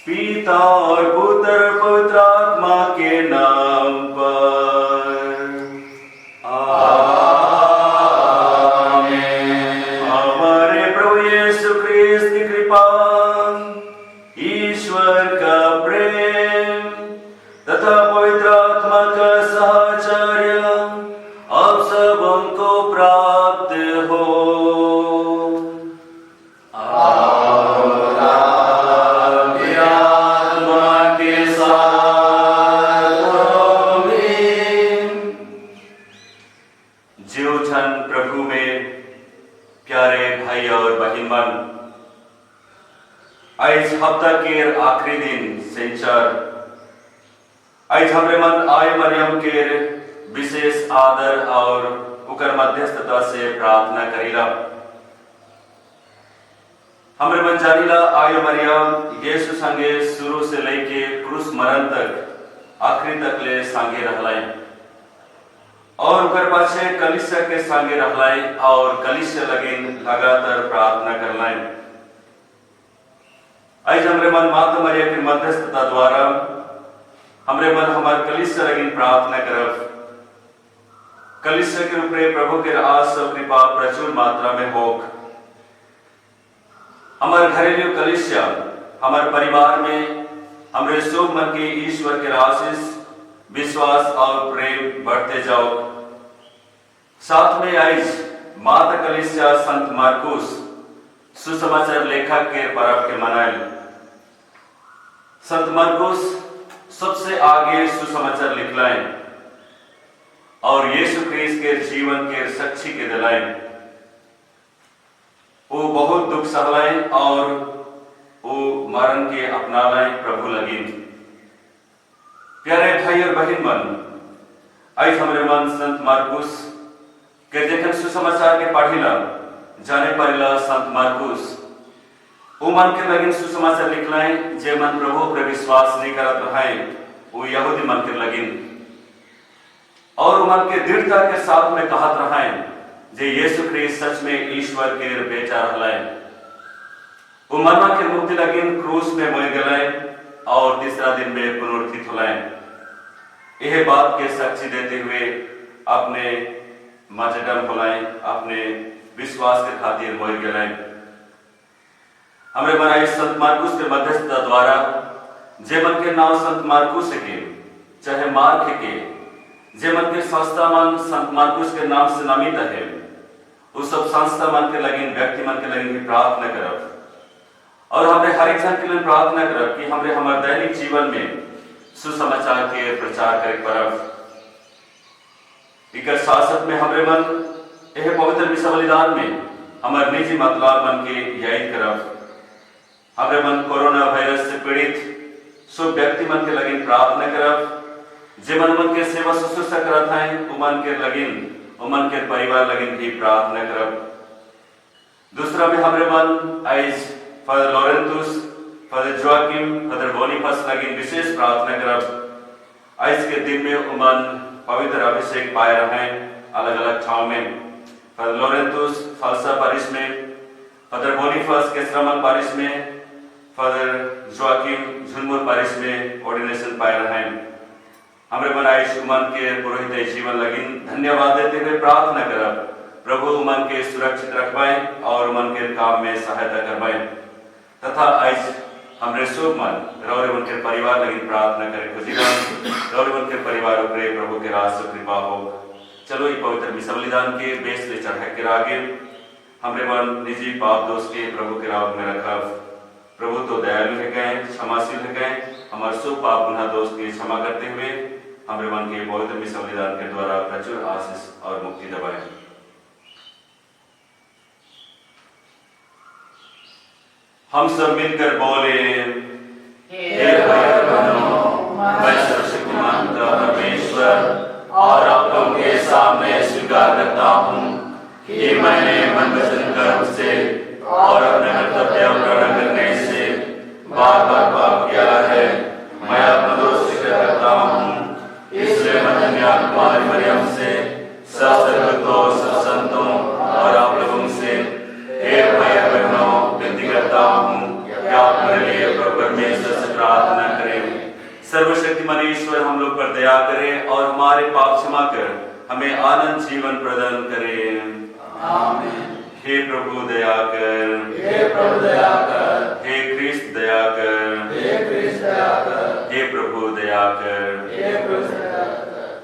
पिता और पुत्र पवित्र आत्मा के नाम पर आमीन। हमारे प्रभु यीशु ख्रिस्त की कृपा, ईश्वर का प्रेम तथा पवित्र आत्मा का साहचर्य आप सबको प्राप्त हो। प्रभु में प्यारे भाई और बहिन, आज हफ्ता के आखिरी दिन सेंचर आज हमरे मन आय मरियम के विशेष आदर और उकर मध्यस्थता से प्रार्थना करीला। हमरे मन जानीला आय मरियम यीशु संगे शुरू से लेके क्रूस मरण तक आखिरी तक ले संगे रहलाई और उकर पाछे कलिसिया के संगे रहलाई और कलिसिया लगिन लगातार प्रार्थना करलाई। आज हमरे मन माता मरिया की मध्यस्थता द्वारा हमरे मन हमार कलिसिया लगिन प्रार्थना करब। कलिसिया के ऊपर प्रभु के आस और कृपा प्रचुर मात्रा में होक। हमार घरेलू कलिसिया हमार परिवार में हमरे सब मन के ईश्वर के आशीष विश्वास और प्रेम बढ़ते जाओ। साथ में आज माता कलिसिया संत मार्कुस सुसमाचार लेखक के पर्व के मनाए। संत मार्कुस सबसे आगे सुसमाचार लिखलाए और यीशु ख्रिस्त के जीवन के साक्षी के दिलाए। वो बहुत दुख सहलाए और वो मरण के अपना लाए प्रभु लगी। प्यारे भाई और बहन मन, आज हमारे मन संत मार्कुस के देखन सुसमाचार के पढ़िला जाने परिला। संत मार्कुस वो मन के लगिन सुसमाचार लिखलाए जे मन प्रभु पर विश्वास नहीं करत रहे, वो यहूदी मन के लगिन और मन के दृढ़ता के साथ में कहत रहे जे यीशु ख्रिस्त सच में ईश्वर के बेटा रहलाए। वो मरना के मुक्ति लगिन क्रूस में मर गए और तीसरा दिन में पुनरुत्थित होलाए। यह बात के साक्षी देते हुए अपने मार्टरडम होलाए, अपने विश्वास के खातिर मर गए। हमरे बनाए संत मार्कुस के मध्यस्थता द्वारा जे मन के नाम संत मार्कुस के चाहे मार्क के जे मन के संस्था मन संत मार्कुस के नाम से नामित है, उस सब संस्था मन के लगिन व्यक्ति मन के लगिन भी प्रार्थना करब और हमरे हर एक जन के लिए प्रार्थना करब कि हमरे हमारे दैनिक जीवन में सुसमाचार के प्रचार करे परब। इकर शासक में हमरे मन यह पवित्र विश्व बलिदान में हमारे निजी मतलब मन के याद करब। हमरे मन कोरोना वायरस से पीड़ित सब व्यक्ति मन के लगिन प्रार्थना करब। जे मन के सेवा शुश्रूषा करत हैं उमन के लगिन उमन के परिवार लगिन भी प्रार्थना करब। दूसरा में हमरे मन आज फादर लॉरेंटुस, फादर जोआकिम, फादर बोनीफास लगिन विशेष प्रार्थना करब। आज के दिन में उमन पवित्र अभिषेक पाए रहे अलग अलग ठाव में। फादर लॉरेंटुस फालसा पारिश में, फादर बोनीफास केसरामल पारिश में, फादर जोआकिम झुनमुर पारिश में ऑर्डिनेशन पाए रहे। हमरे मन आयुष उमन के पुरोहित जीवन लगिन धन्यवाद देते हुए प्रार्थना करब प्रभु उमन के सुरक्षित रखवाएं और उमन के काम में सहायता करवाएं तथा आज हमरे सब मन रौरे मन के परिवार लगिन प्रार्थना करे को जीवन रौरे मन के परिवार उपरे प्रभु के राज से कृपा हो। चलो ये पवित्र विश्व बलिदान के बेस ले चढ़ा के आगे हमरे मन निजी पाप दोष के प्रभु के राह में रखब। प्रभु तो दयालु है गए, क्षमाशील है गए, हमारे सब पाप गुनाह दोष की क्षमा करते हुए हमरे मन के पवित्र विश्व बलिदान के द्वारा प्रचुर आशीष और मुक्ति दबाए। हम सब मिलकर बोले, हे मैं सर्वशक्तिमान परमेश्वर और आप लोगों के सामने स्वीकार करता हूँ कि मैंने मन वचन कर्म से और अपने कर्तव्य ग्रहण करने से बार बार पाप किया है। मैं अपना दोष स्वीकार करता हूँ, इसलिए मैं कन्याकुमारी मरियम से सब सर्वदोष संतों और आप लोगों से हे भाई बहनों विनती करता हूँ कि आप मेरे लिए परमेश्वर से परमेश्वर हम लोग पर दया करे और हमारे पाप क्षमा कर हमें आनंद जीवन प्रदान करे। आमीन। हे प्रभु दया कर, हे प्रभु दया कर, हे ख्रिस्त दया कर, हे ख्रिस्त दया कर, हे प्रभु दया कर, हे प्रभु दया कर।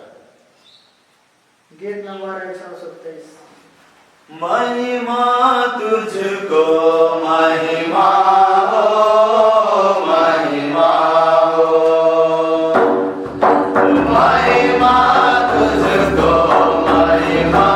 गीत नंबर 127। महिमा तुझको, महिमा हो, महिमा हो, महिमा तुझको, महिमा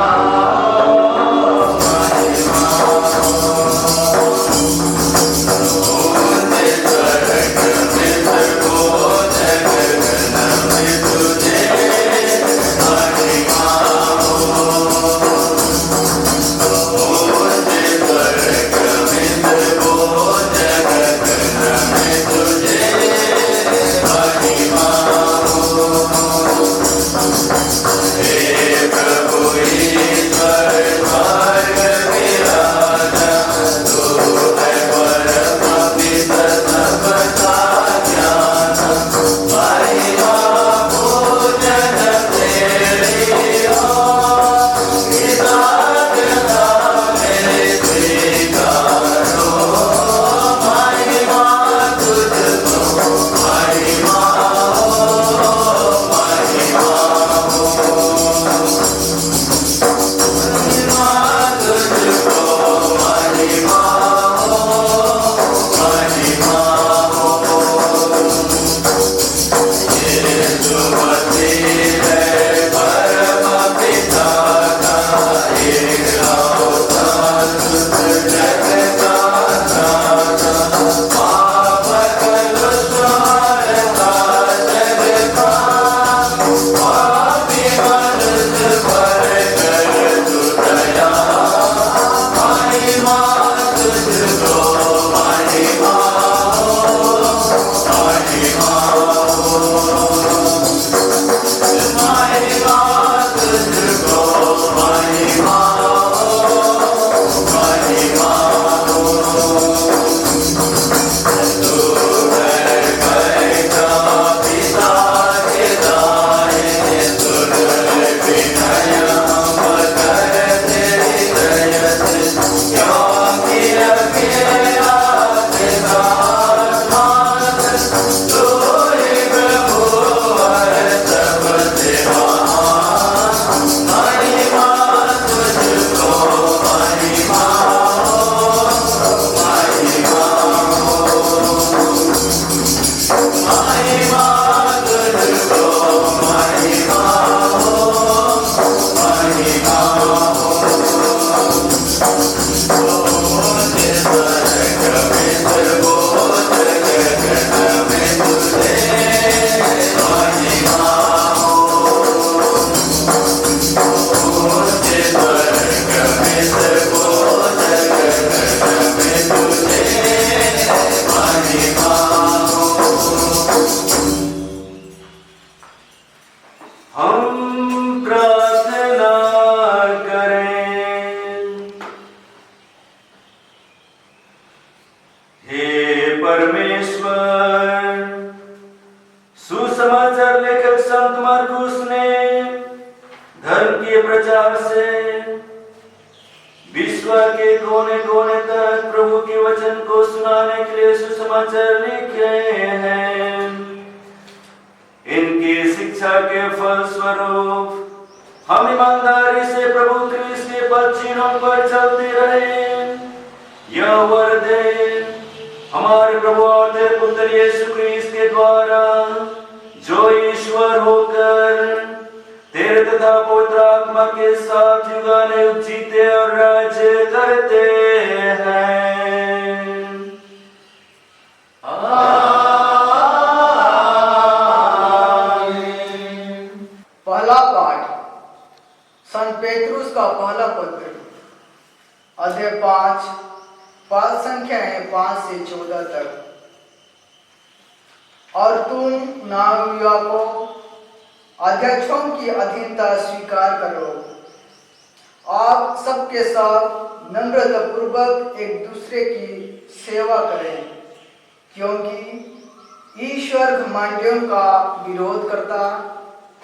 ईश्वर घमंडियों का विरोध करता,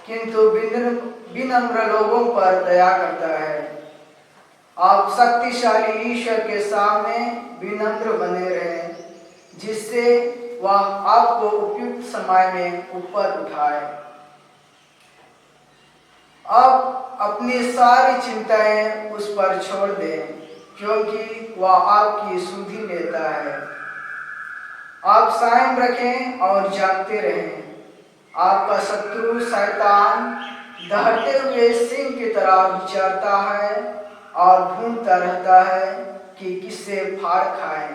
किंतु विनम्र लोगों पर दया करता है। आप शक्तिशाली ईश्वर के सामने विनम्र बने रहें, जिससे वह आपको उपयुक्त समय में ऊपर उठाए। अब अपनी सारी चिंताएं उस पर छोड़ दें, क्योंकि वह आपकी सुधि लेता है। आप संयम रखें और जागते रहें। आपका शत्रु शैतान दहड़ते हुए सिंह की तरह विचरता है और ढूंढता रहता है कि किससे फाड़ खाए।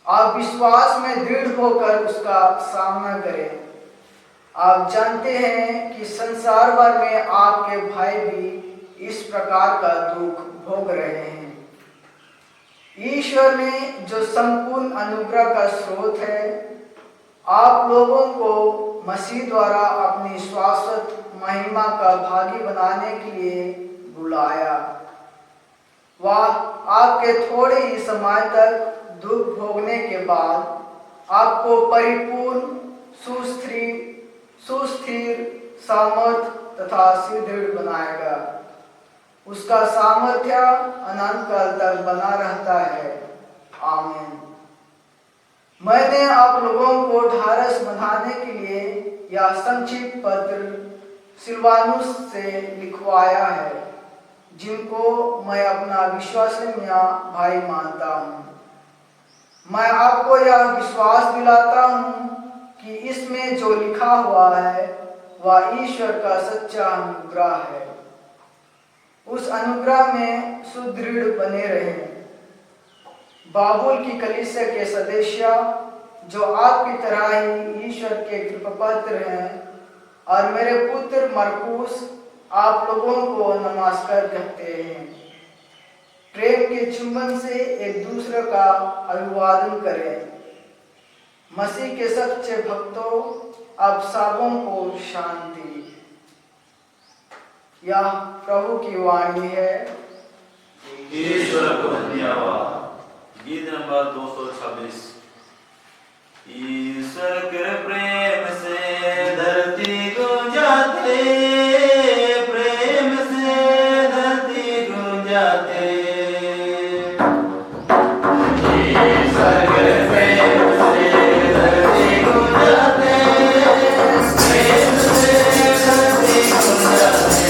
आप विश्वास में दृढ़ होकर उसका सामना करें। आप जानते हैं कि संसार भर में आपके भाई भी इस प्रकार का दुख भोग रहे हैं। ईश्वर ने जो संपूर्ण अनुग्रह का स्रोत है, आप लोगों को मसीह द्वारा अपनी शाश्वत महिमा का भागी बनाने के लिए बुलाया। वह आपके थोड़े ही समय तक दुख भोगने के बाद आपको परिपूर्ण, सुस्थिर, सामर्थ तथा सुदृढ़ बनाएगा। उसका सामर्थ्य अनंत काल तक बना रहता है। आमीन। मैंने आप लोगों को ढाढ़स बंधाने के लिए यह संक्षिप्त पत्र सिलवानुस से लिखवाया है, जिनको मैं अपना विश्वसनीय भाई मानता हूँ। मैं आपको यह विश्वास दिलाता हूँ कि इसमें जो लिखा हुआ है वह ईश्वर का सच्चा अनुग्रह है। उस अनुग्रह में सुदृढ़ बने रहें। बाबुल की कलीसिया के सदस्य, जो आपकी तरह ही ईश्वर के कृपापात्र हैं, और मेरे पुत्र मरकुस आप लोगों को नमस्कार कहते हैं। प्रेम के चुंबन से एक दूसरे का अभिवादन करें। मसीह के सच्चे भक्तों, आप सबों को शांति। यह प्रभु की वाणी है। ईश्वर को धन्यवाद। गीत नंबर 226। ईश्वर के प्रेम से धरती गूंजाते, प्रेम से धरती गूंजाते। ईश्वर के प्रेम से धरती गूंजाते, प्रेम से धरती गूंजाते।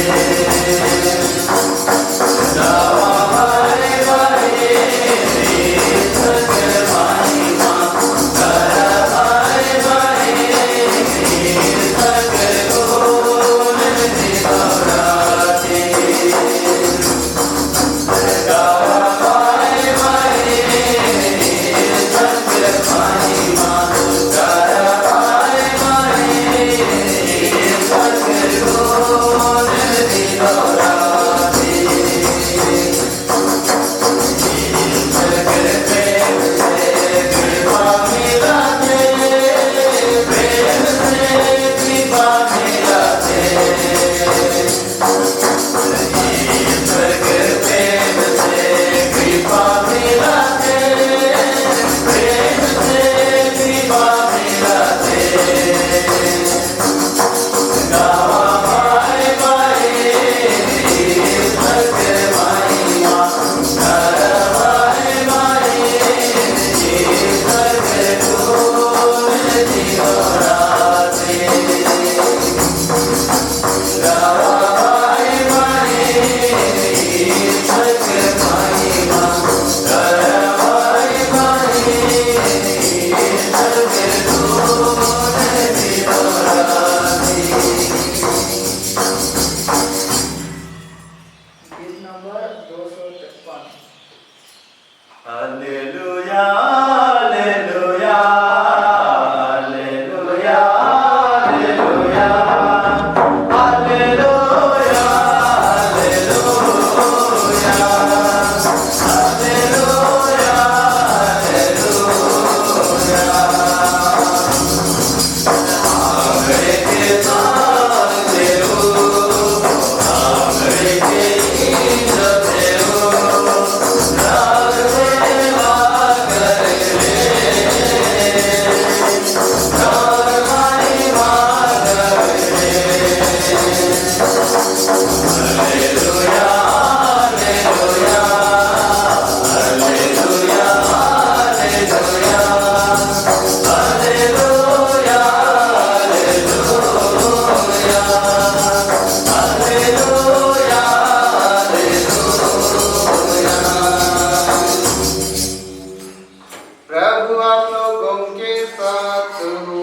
प्रभु आप लोगों के साथ हो।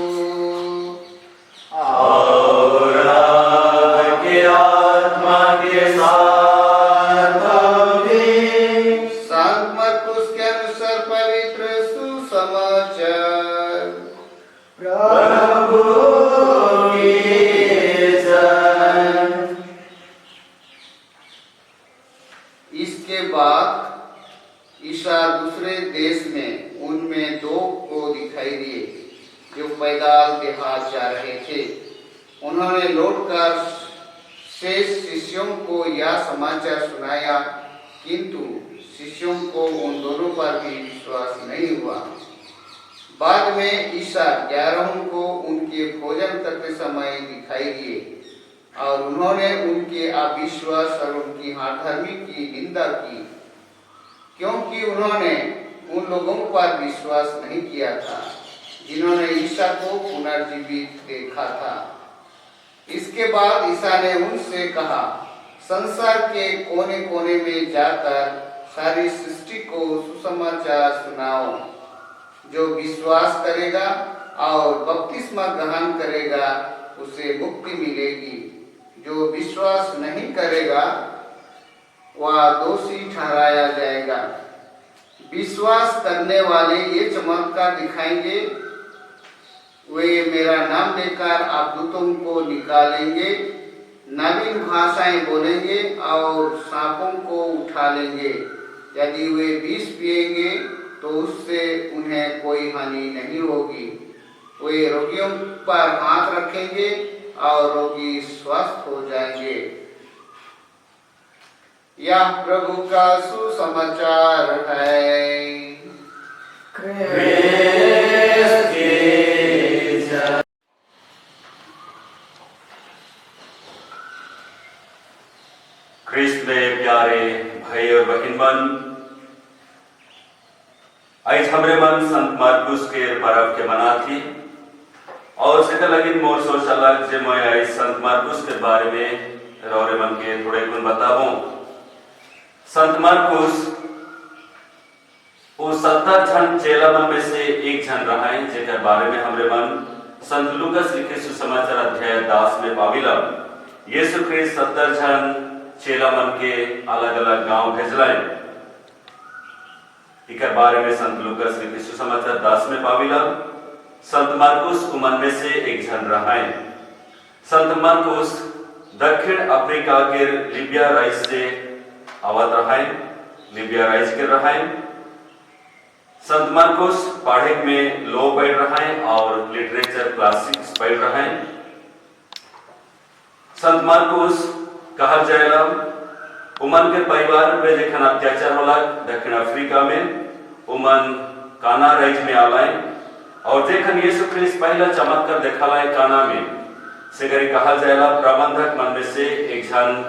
और आपके आत्मा के साथ भी। संत मरकुस के अनुसार पवित्र सुसमाचार। प्रभु की जय। इसके बाद ईसा दूसरे देश में उनमें दो को दिखाई दिए जो पैदल देहात जा रहे थे। उन्होंने लौटकर शेष शिष्यों को यह समाचार सुनाया, किंतु शिष्यों को उन दोनों पर भी विश्वास नहीं हुआ। बाद में ईसा 11 को उनके भोजन करते समय दिखाई दिए और उन्होंने उनके अविश्वास और उनकी हाथर्मी की निंदा की, क्योंकि उन्होंने उन लोगों पर विश्वास नहीं किया था जिन्होंने ईसा को पुनर्जीवित देखा था। इसके बाद ईसा ने उनसे कहा, संसार के कोने कोने में जाकर सारी सृष्टि को सुसमाचार सुनाओ। जो विश्वास करेगा और बपतिस्मा ग्रहण करेगा उसे मुक्ति मिलेगी। जो विश्वास नहीं करेगा वह दोषी ठहराया जाएगा। विश्वास करने वाले ये चमत्कार दिखाएंगे, वे मेरा नाम लेकर अद्भुतों को निकालेंगे, नवीन भाषाएं बोलेंगे और सांपों को उठा लेंगे। यदि वे विष पिएंगे तो उससे उन्हें कोई हानि नहीं होगी। वे रोगियों पर हाथ रखेंगे और रोगी स्वस्थ हो जाएंगे। यह प्रभु का सुसमाचार है। ख्रिस्त में प्यारे भाई और बहनबन, आज हमरे मन संत मार्कुस के पर्व के मना थी और सेकर लगिन मोर सोचलक जे मैं आज संत मार्कुस के बारे में रौरे मन के थोड़े गुण बताऊं। संत मार्कुस वो 70 जन चेला मन में से एक जन रहा है, जेकर बारे में हमरे मन संत लूकास लिखे सुसमाचार अध्याय 10 में पाविला। यीशु ख्रिस्त 70 जन चेला मन के अलग अलग गांव भेजलाए। इकर बारे में संत लूकास लिखे सुसमाचार 10 में पाविला। संत मार्कुस उमन में से एक जन रहा है। संत मार्कुस दक्षिण अफ्रीका के लीबिया राइज से आवत रहा है, लीबिया राइज के रहा है। संत मार्कुस पढ़े में लो पढ़ रहा है और लिटरेचर क्लासिक्स पढ़ रहा है। संत मार्कुस कहा जाएगा उमन के परिवार पे जखन अत्याचार होला दक्षिण अफ्रीका में, उमन काना राइज में आलाए और जखन यीशु ख्रिस्त पहला चमत्कार देखालाए काना में, सेकरी कहा जाएगा प्रबंधक मन में से एक जन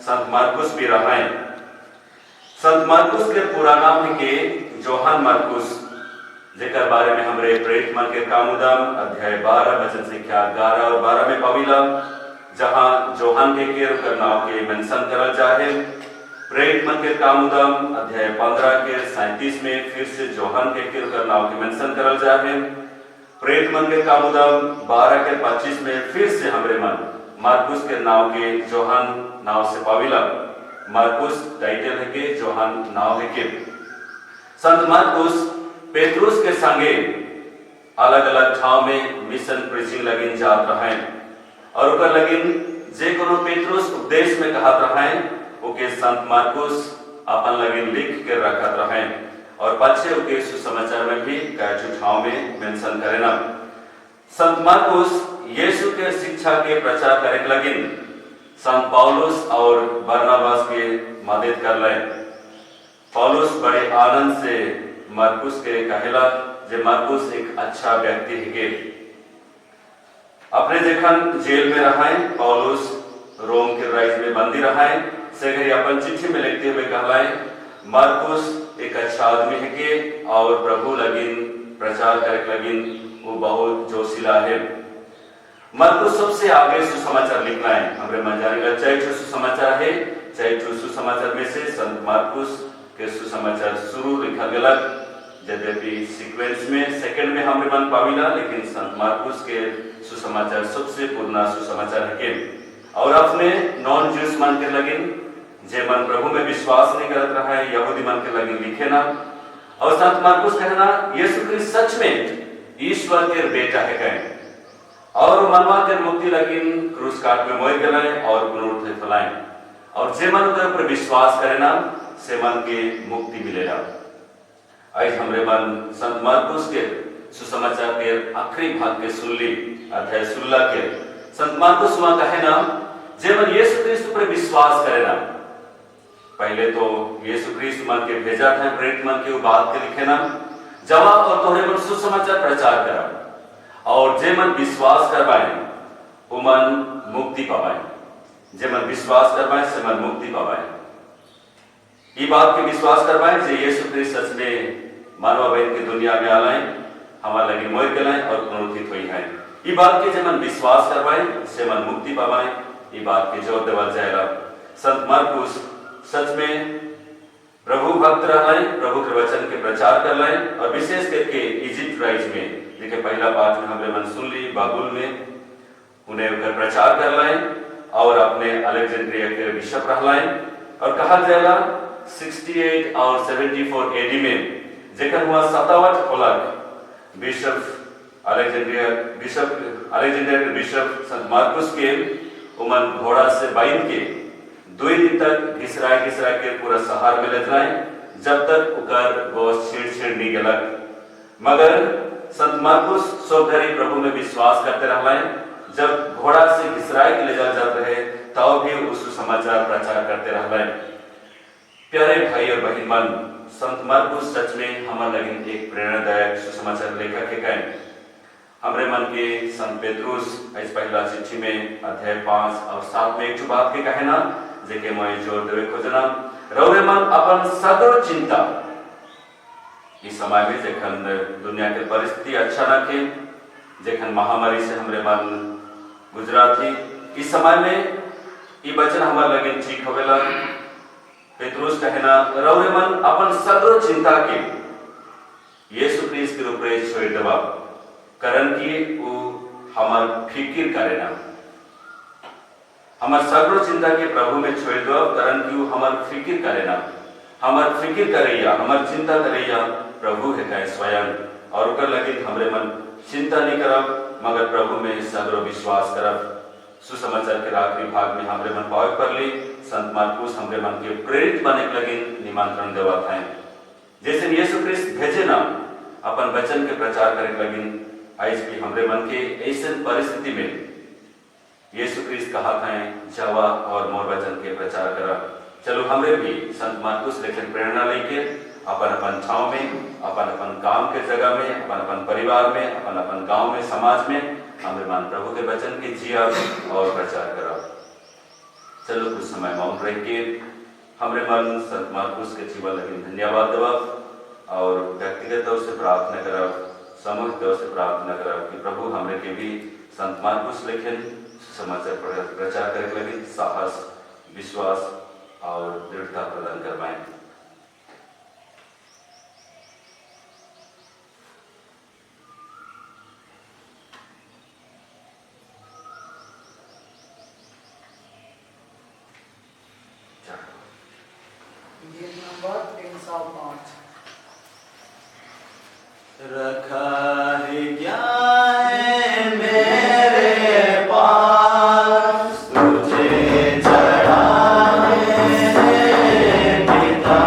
संत मार्कुस भी रहा है। संत मार्कुस के पूरा नाम है के जोहान मार्कुस, जेकर बारे में हमरे प्रेरित मन के कामुदाम अध्याय 12 वचन संख्या 11 और 12 में पाविला, जहां जोहान के केर नाम के मेंशन करल जाए। प्रेरित मन के कामुदाम अध्याय 15 के 37 में फिर से जोहान के केर नाम के मेंशन करल जाए। प्रेरित मन के कामुदाम 12 के 25 में फिर से हमरे मन मार्कुस के नाम के जोहान नाव से पाविला। मार्कुस टाइटल है के जोहान नाव है के। संत मार्कुस पेट्रुस के संगे अलग अलग ठाव में मिशन प्रीचिंग लगिन जात रहा है और ओकर लगिन जे कोनो पेट्रुस उपदेश में कहत रहा है ओके संत मार्कुस अपन लगिन लिख के रखत रहा है और पछे ओके सुसमाचार में भी कई ठाव में मेंशन करेना। संत मार्कुस यीशु के शिक्षा के प्रचार करे लगिन संत पौलुस और बरनबास के मदद कर ले। पौलुस बड़े आनंद से मार्कुस के कहेला जे मार्कुस एक अच्छा व्यक्ति है। अपने जखन जेल में रहा है, पौलुस रोम के राइज में बंदी रहा है, सेकरी अपन चिट्ठी में लिखते हुए कहलाए मार्कुस एक अच्छा आदमी है के और प्रभु लगिन प्रचार करे लगिन वो बहुत जोशीला है। मार्कुस सबसे आगे सुसमाचार लिखना है। हमरे मन जाने चाहे सुसमाचार है, चाहे सुसमाचार में से संत मार्कुस के सुसमाचार शुरू लिखा गया। यद्यपि सीक्वेंस में सेकंड में हमरे मन पाविला, लेकिन संत मार्कुस के सुसमाचार सबसे पूर्ण सुसमाचार है। और अपने नॉन ज्यूस मन के लगिन जे मन प्रभु में विश्वास नहीं करत रहा है, यहूदी मन के लगिन लिखे ना। और संत मार्कुस कहना यीशु ख्रिस्त सच में ईश्वर के बेटा है कहें, और मनवा के मुक्ति लगिन क्रूस काट में मोर गलाए और पुनरुत्थित फलाए। और जे मन उनके ऊपर विश्वास करे ना से मन के मुक्ति मिलेगा। आज हमरे मन संत मार्कुस के सुसमाचार के आखिरी भाग के सुनली अध्याय 16 के संत मार्कुस वहां कहे ना जे मन यीशु ख्रिस्त पर विश्वास करे ना, पहले तो यीशु ख्रिस्त मन के भेजा था प्रेरित मन के बात के लिखे ना जवा और तोहरे मन सुसमाचार प्रचार करा, और जे मन विश्वास करवाए वो मन मुक्ति पावाए। जे मन विश्वास करवाए से मन मुक्ति पावाए। ये बात के विश्वास करवाए जे यीशु ख्रिस्त सच में मानव बहन की दुनिया में आलाए, हमारे लगे मोर गलाए और पुनरुत्थित हुई है। ये बात के जे मन विश्वास करवाए से मन मुक्ति पावाए। ये बात के जोर देवल जाएगा। संत मार्कुस सच में प्रभु भक्त रहे, प्रभु के वचन के प्रचार कर रहे, और विशेष करके इजिप्ट राइज में देखिए पहला पाठ में हमने मन सुन ली, बाबुल में उन्हें उनका प्रचार कर रहे और अपने अलेक्जेंड्रिया के बिशप रहलाए। और कहा जाएगा 68 और 74 एडी में जेकर हुआ 57 होलक बिशप अलेक्जेंड्रिया के बिशप संत मार्कुस के उमन घोड़ा से बांध के 2 दिन तक घिसराए के पूरा शहर में ले जाए, जब तक उकर गोश छेड़ नहीं गलक। मगर संत मार्कुस सोधरी प्रभु में विश्वास करते रहलाए। जब घोड़ा से घिसराए के ले जाते रहे तब भी उस समाचार प्रचार करते रहलाए। प्यारे भाई और बहन मन, संत मार्कुस सच में हमारे लगे एक प्रेरणादायक सुसमाचार लेखक के कहें। हमरे मन के संत पेत्रुस इस पहला चिट्ठी में अध्याय 5 और 7 में एक बात के कहे ना जेके मैं जोर देवे खोजना रौरे मन अपन सदर चिंता इस समय में जेखन दुनिया के परिस्थिति अच्छा ना के, जेखन महामारी से हमरे मन गुजरा थी, इस समय में ये वचन हमारे लगे ठीक होवेला। पेत्रुस कहना रौरे मन अपन सदर चिंता के यीशु ख्रिस्त के ऊपर छोड़ देवा, कारण कि वो हमार फिकिर करे ना, हमार सगरो चिंता के प्रभु में छोड़ दो, कारण कि वो हमार फिकिर करे ना। हमार फिकिर करैया, हमार चिंता करैया प्रभु है कहे स्वयं, और उकर लगे हमरे मन चिंता नहीं करब मगर प्रभु में सगरो विश्वास करब। सुसमाचार के आखिरी भाग में हमरे मन पावे पर ली संत मार्कुस हमरे मन के प्रेरित बने के लगे निमंत्रण देवत हैं। जैसे यीशु ख्रिस्त भेजे ना अपन वचन के प्रचार करे लगे, आज भी हमरे मन के ऐसे परिस्थिति में यीशु ख्रिस्त कहा था जावा और मोर वचन के प्रचार करा। चलो हमरे भी संत मार्कुस लेकिन प्रेरणा लेके अपन ठाव में, अपन काम के जगह में, अपन परिवार में, अपन गांव में, समाज में हमरे मन प्रभु के वचन के जिया और प्रचार करा। चलो कुछ समय मौन रह के हमरे मन संत मार्कुस के जीवन लगे धन्यवाद देवा और व्यक्तिगत तौर से प्रार्थना करा, सामूहिक तौर से प्रार्थना करा कि प्रभु हमरे के भी संत मार्कुस लेखन समाचार प्रचार करे लगे साहस, विश्वास और दृढ़ता प्रदान करवाएं। Gate number 305. रखा है क्या है मेरे पास तुझे चढ़ाने पिता,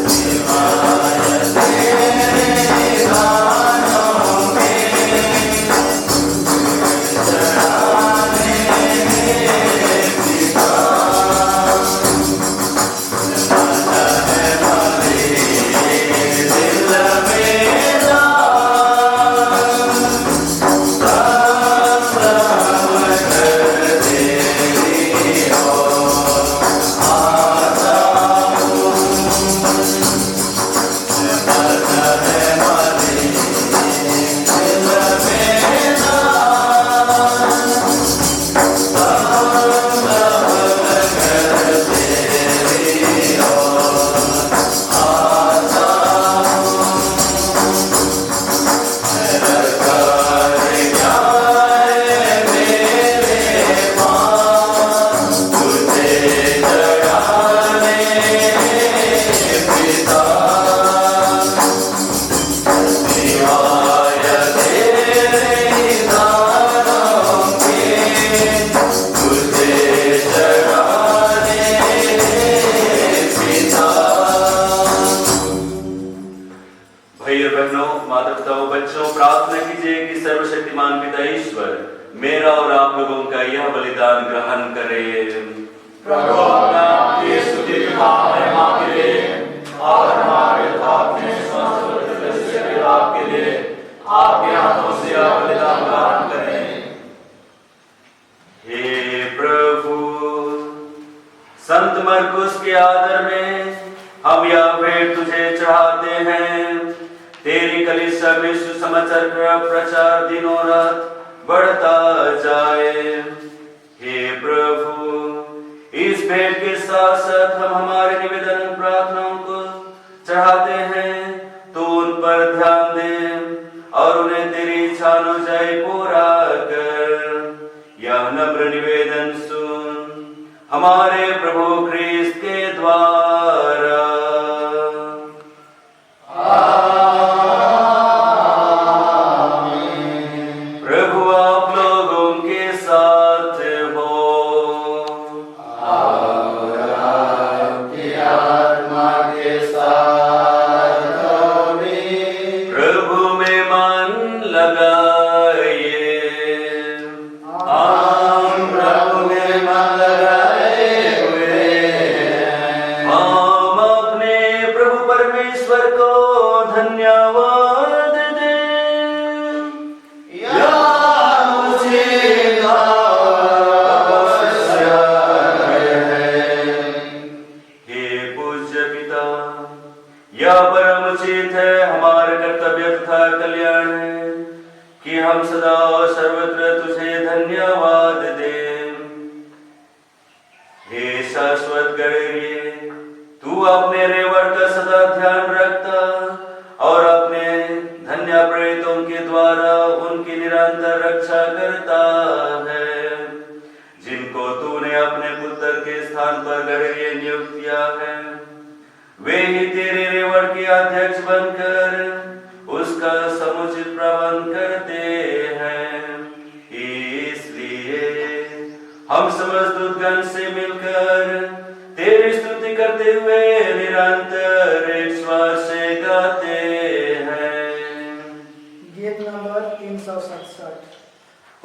सिवाय तेरे गानों में चढ़ाने पिता। है भाई और बहनों, माता पिताओं, बच्चों, प्रार्थना कीजिए कि सर्वशक्तिमान पिता ईश्वर मेरा और आप लोगों का यह बलिदान ग्रहण करे। प्रभु अपने आप की स्तुति महिमा के लिए और हमारे अपने समस्त पवित्र के लाभ के लिए आपके हाथों से यह बलिदान ग्रहण करें। हे प्रभु, संत मरकुस के आदर में हम यह भेंट तुझे चढ़ाते हैं। तेरी कलीसिया में सुसमाचार का प्रचार दिनों रात बढ़ता जाए। हे प्रभु, इस भेंट के साथ साथ हम हमारे निवेदन प्रार्थनाओं को चढ़ाते हैं, तो उन पर ध्यान दे और उन्हें तेरी इच्छा अनुसार पूरा कर। यह नम्र निवेदन सुन हमारे प्रभु ख्रीस्त के द्वारा। प्रभु आप लोगों के साथ हो और आपकी आत्मा के साथ भी। प्रभु में मन लगाइए। हम प्रभु में मन लगाए हुए हैं। हम अपने प्रभु परमेश्वर को धन्यवाद दें। यह उचित और आवश्यक है। हे पूज्य पिता, यह परम उचित है, हमारा कर्तव्य तथा कल्याण है कि हम सदा और सर्वत्र तुझे धन्यवाद दें। हे शाश्वत गणेरिये, तू अपने रेवड़ का सदा ध्यान रखता और अपने धन्य प्रेरितों के द्वारा उनकी निरंतर रक्षा करता है, जिनको तूने अपने पुत्र के स्थान पर गणेरिये नियुक्त किया है। वे ही तेरे रेवड़ के अध्यक्ष बनकर उसका समुचित प्रबंध करते हैं। इसलिए हम समस्त दूतगण से मिलकर तेरी स्तुति करते हुए निरंतर एक स्वर से गाते हैं। गीत number 367।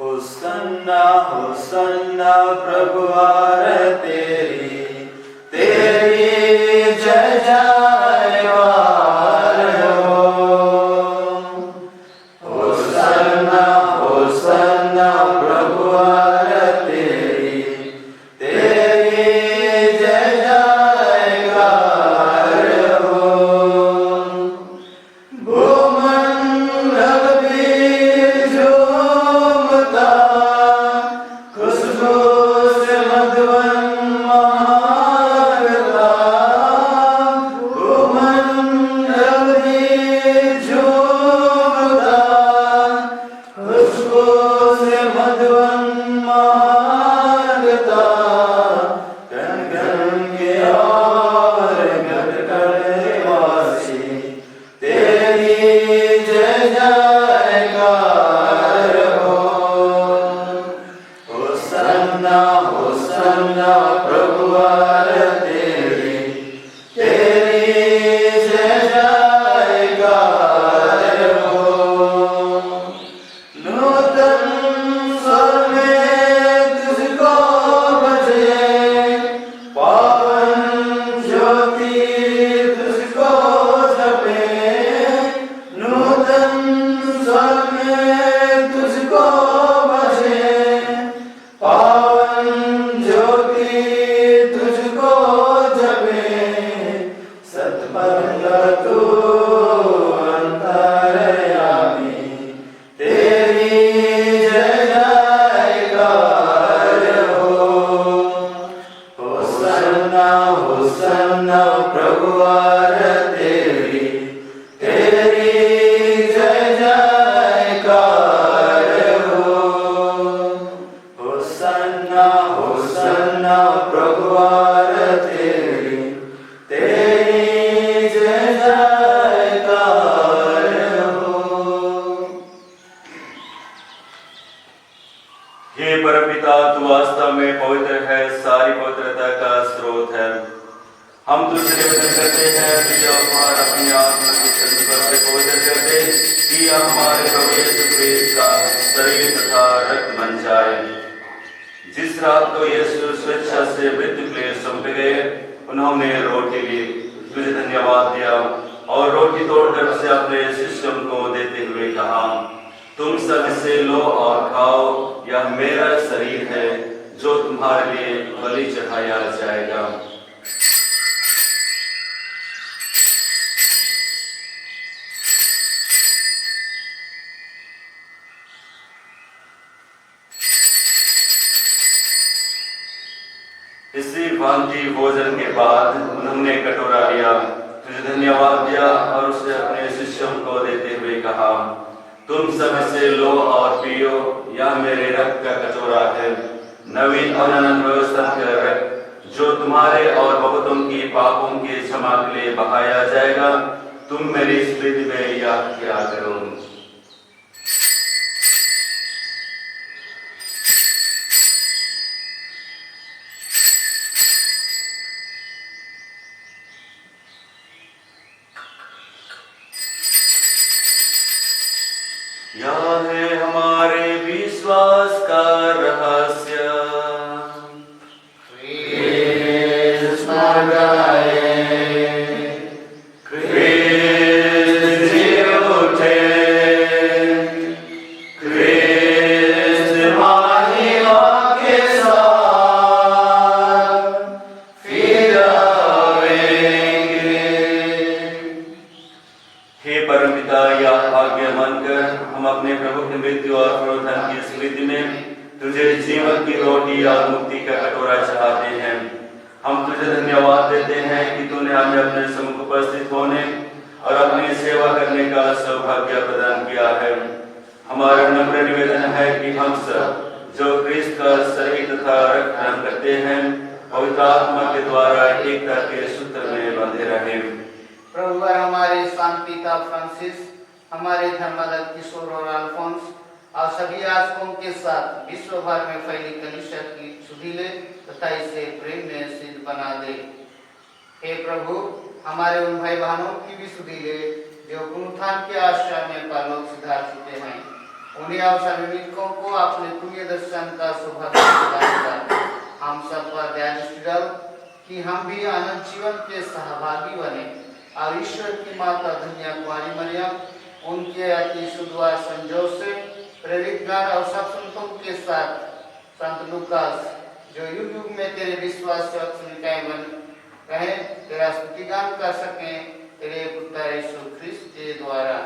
Hosanna Hosanna Prabhu are तेरी, तेरी जय जयकार हो। होसन्ना होसन्ना प्रभु आर तेरी, तेरी जय जयकार हो। भूमंडल भी झूमता, खुशबू से मधुवन महागता। इस रात को यीशु स्वेच्छा से मृत्यु के लिए सौंपे गए। उन्होंने रोटी ली, तुझे धन्यवाद दिया और रोटी तोड़कर उसे अपने शिष्यों को देते हुए कहा, तुम सब इसे लो और खाओ, यह मेरा शरीर है जो तुम्हारे लिए बलि चढ़ाया जाएगा। इसी भांति भोजन के बाद उन्होंने कटोरा लिया, तुझे धन्यवाद दिया और उसे अपने शिष्यों को देते हुए कहा, तुम सब इसे लो और पियो, यह मेरे रक्त का कटोरा है, नवीन और अनंत व्यवस्था का रक्त जो तुम्हारे और बहुतों की पापों के क्षमा के लिए बहाया जाएगा। तुम मेरी स्मृति में यह किया करो। यह है हमारे विश्वास का रहस्य। हे परमपिता, यह आज्ञा मानकर हम अपने प्रभु की मृत्यु और पुनरुत्थान की स्मृति में तुझे जीवन की रोटी और मुक्ति का कटोरा चढ़ाते हैं। हम तुझे धन्यवाद देते हैं कि तूने हमें अपने सम्मुख उपस्थित होने और अपनी सेवा करने का सौभाग्य प्रदान किया है। हमारा नम्र निवेदन है कि हम सब जो क्रिस्त का शरीर तथा रक्त ग्रहण करते हैं, पवित्र आत्मा के द्वारा एकता के सूत्र में बंधे रहें। प्रभु हमारे शांत पिता फ्रांसिस, हमारे धर्माध्यक्ष किशोर और अल्फोंस और सभी याजकों के साथ विश्व भर में फैली कलीसिया की सुधि ले तथा इसे प्रेम में सिद्ध बना दे। हे प्रभु, हमारे उन भाई बहनों की भी सुधि ले जो पुनरुत्थान के आशा में परलोक सिधार चुके हैं। उन्हें अवसर निमित्तों को अपने पुण्य दर्शन का सौभाग्य प्रदान कर। हम सब पर दया दृष्टि डाल कि हम भी अनंत जीवन के सहभागी बने और ईश्वर की माता धन्य कुमारी मरियम, उनके अति शुद्धवार संजोग से प्रेरित गण और सब संतों के साथ संत लूकास, जो युग युग में तेरे विश्वास से अक्षुनिकाय बन रहे, तेरा स्तुतिगान कर सके, तेरे पुत्र यीशु ख्रिस्त के द्वारा।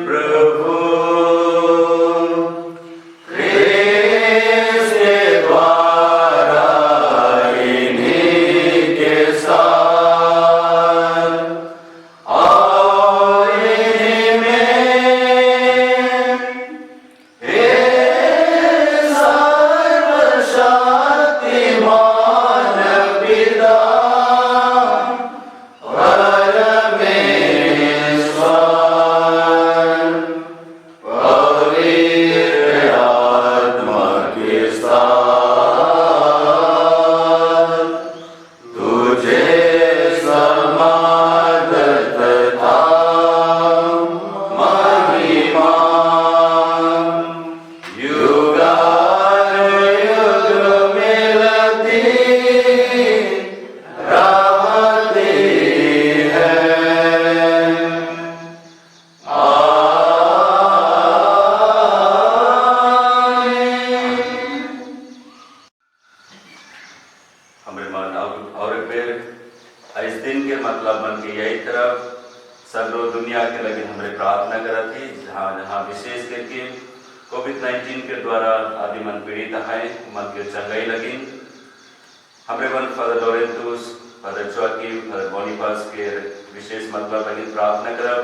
प्रभु कोविड-19 के द्वारा आदि मन पीड़ित है, मन के चंगाई लगी। हमरे मन फादर लॉरेंटस, फादर जोआकिम, फादर बोनीफास के विशेष मतलब लगी प्रार्थना करब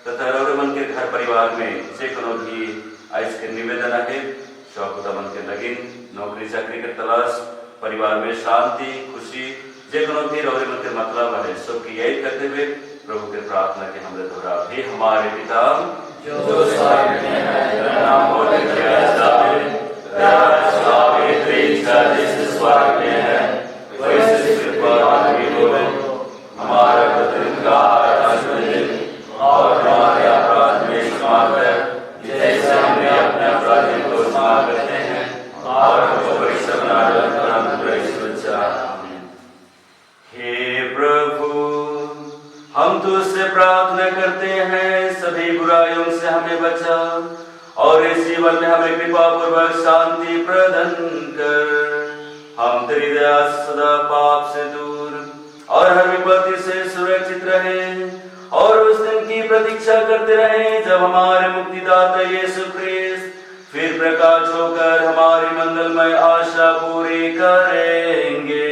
तथा रौरे मन के घर परिवार में जे कोनो भी आइस के निवेदन है, शौकुता मन के लगिन, नौकरी चाकरी के तलाश, परिवार में शांति खुशी, जे कोनो भी रौरे मन के मतलब है, सबकी यही करते हुए प्रभु के प्रार्थना के हमरे दोहरा भी हमारे पिता जो स्वर्ग में है, तेरा नाम पवित्र किया जाए, तेरा राज्य आवे, तेरी इच्छा जैसे स्वर्ग में है वैसे पृथ्वी पर भी हो। हमारा प्रतिदिन आहार आज दे और हमारे अपराध में क्षमा कर जैसे हमने हम तुझसे प्रार्थना करते हैं, सभी बुराइयों से हमें बचा और इस जीवन में हमें कृपा पूर्वक शांति प्रदान कर। हम तेरी दया से सदा पाप से दूर और हर विपत्ति से सुरक्षित रहे और उस दिन की प्रतीक्षा करते रहे जब हमारे मुक्तिदाता यीशु ख्रीस्त फिर प्रकाश होकर हमारी मंगलमय आशा पूरी करेंगे।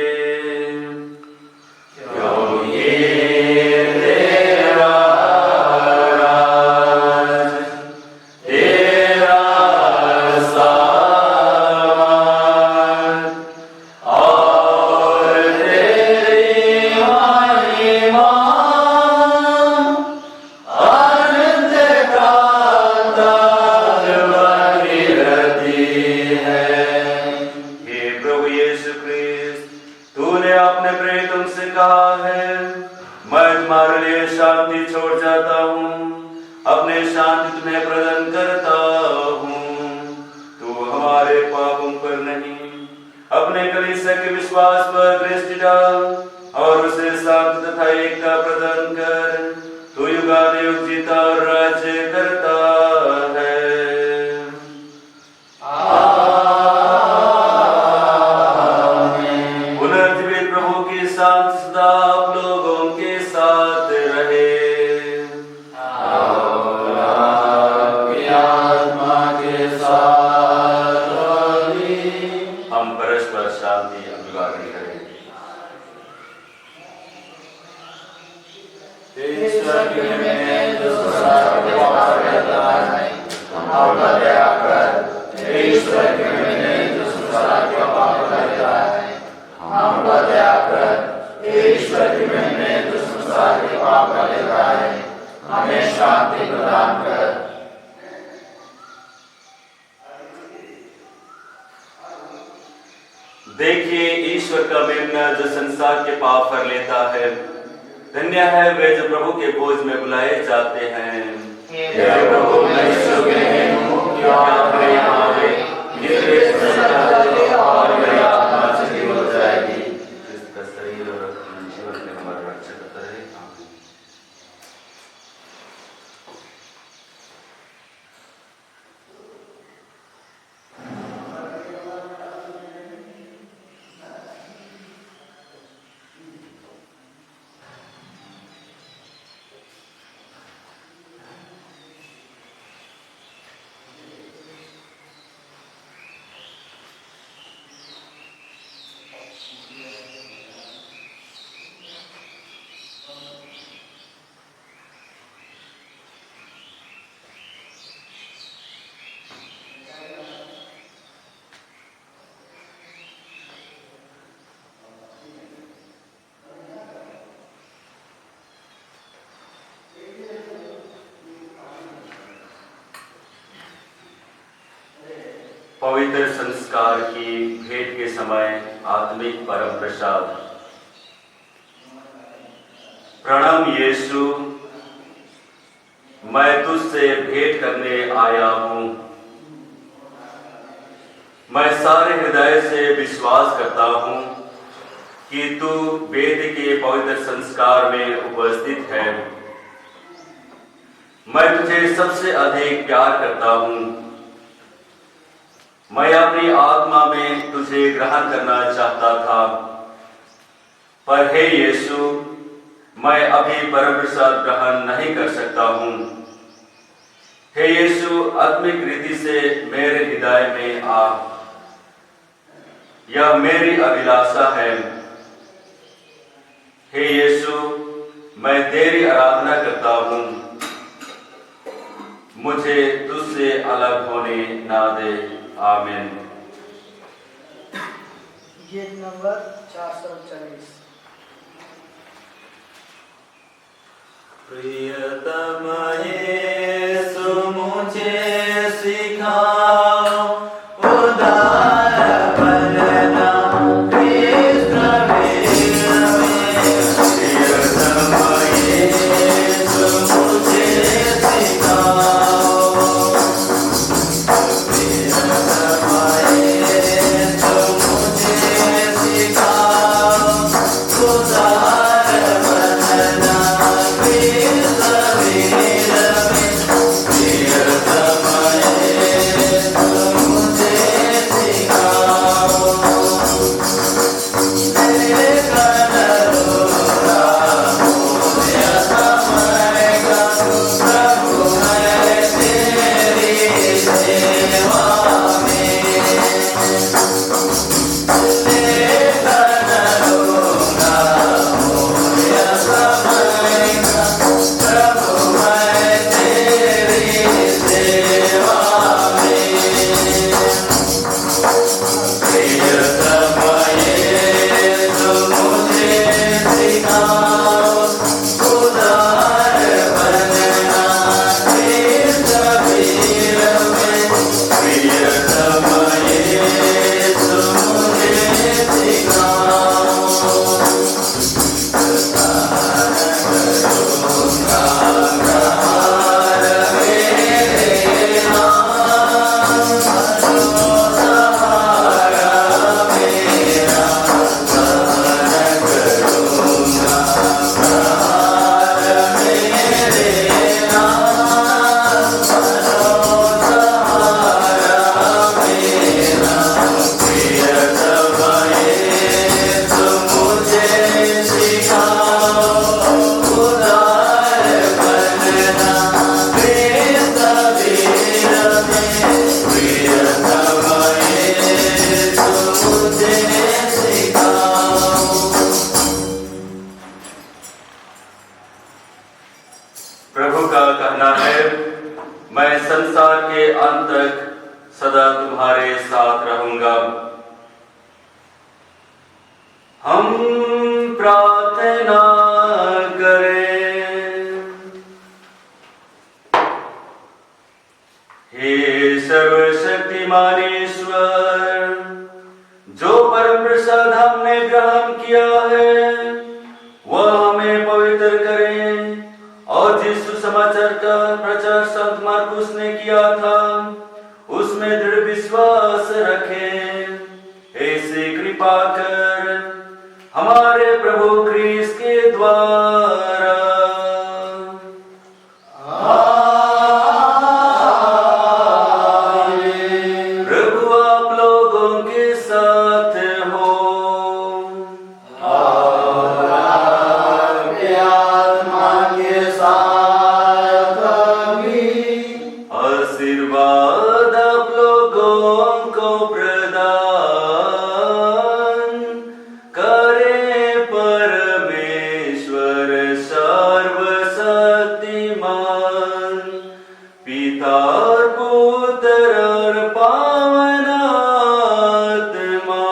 देखिए ईश्वर का मेमना जो संसार के पाप कर लेता है। धन्य है वे जो प्रभु के भोज में बुलाए जाते हैं। हे प्रभु मैं योग्य नहीं हूँ कि आप मेरे यहाँ आवे, मेरे संसार और मेरी आत्मा चली हो जाएगी। जिसका शरीर और जीवन में हमारा रक्षा करता रहे। पवित्र संस्कार की भेंट के समय आत्मिक परम प्रसाद। प्रणाम यीशु, मैं तुझसे भेंट करने आया हूं। मैं सारे हृदय से विश्वास करता हूं कि तू वेद के पवित्र संस्कार में उपस्थित है। मैं तुझे सबसे अधिक प्यार करता हूं। मैं अपनी आत्मा में तुझे ग्रहण करना चाहता था, पर हे यीशु, मैं अभी परम प्रसाद ग्रहण नहीं कर सकता हूँ। हे यीशु, आत्मिक रीति से मेरे हृदय में आ। यह मेरी अभिलाषा है। हे यीशु, मैं तेरी आराधना करता हूँ। मुझे तुझसे अलग होने ना दे। आमीन। गीत नंबर 440। प्रियतम यीशु मुझे सिखाओ उदार बनना कृष्ण प्रियतम यीशु मुझे सिखाओ उदार बनना सिखाओ, उदार बनना इस शरीर में, प्रियतम यीशु मुझे सिखाओ। प्रभु का कहना है, मैं संसार के अंत तक सदा तुम्हारे साथ रहूंगा। हम प्रार्थना करें। हे सर्वशक्तिमान ईश्वर, जो परम प्रसाद हमने ग्रहण किया है वह हमें पवित्र करें, और जिस सुसमाचार का प्रचार संत मार्कुस ने किया था उसमें दृढ़ विश्वास रखें। ऐसी कृपा कर हमारे प्रभु क्रिस्त के द्वारा। प्रभु आप लोगों के साथ हो। आशीर्वाद आप लोगों को प्रदान करे परमेश्वर सर्वशक्तिमान, पिता और पुत्र और पावन आत्मा।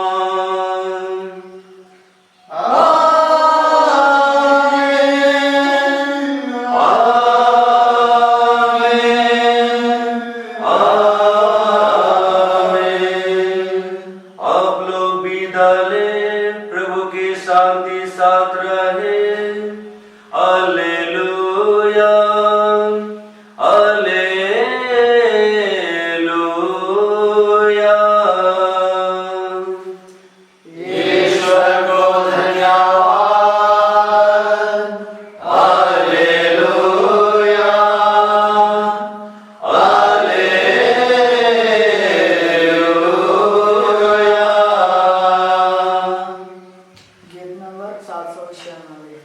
आप लोग विदा लें, प्रभु की शांति साथ रहे। Hallelujah, hallelujah. ईश्वर को धन्यवाद। Hallelujah, hallelujah. गीत नंबर 796।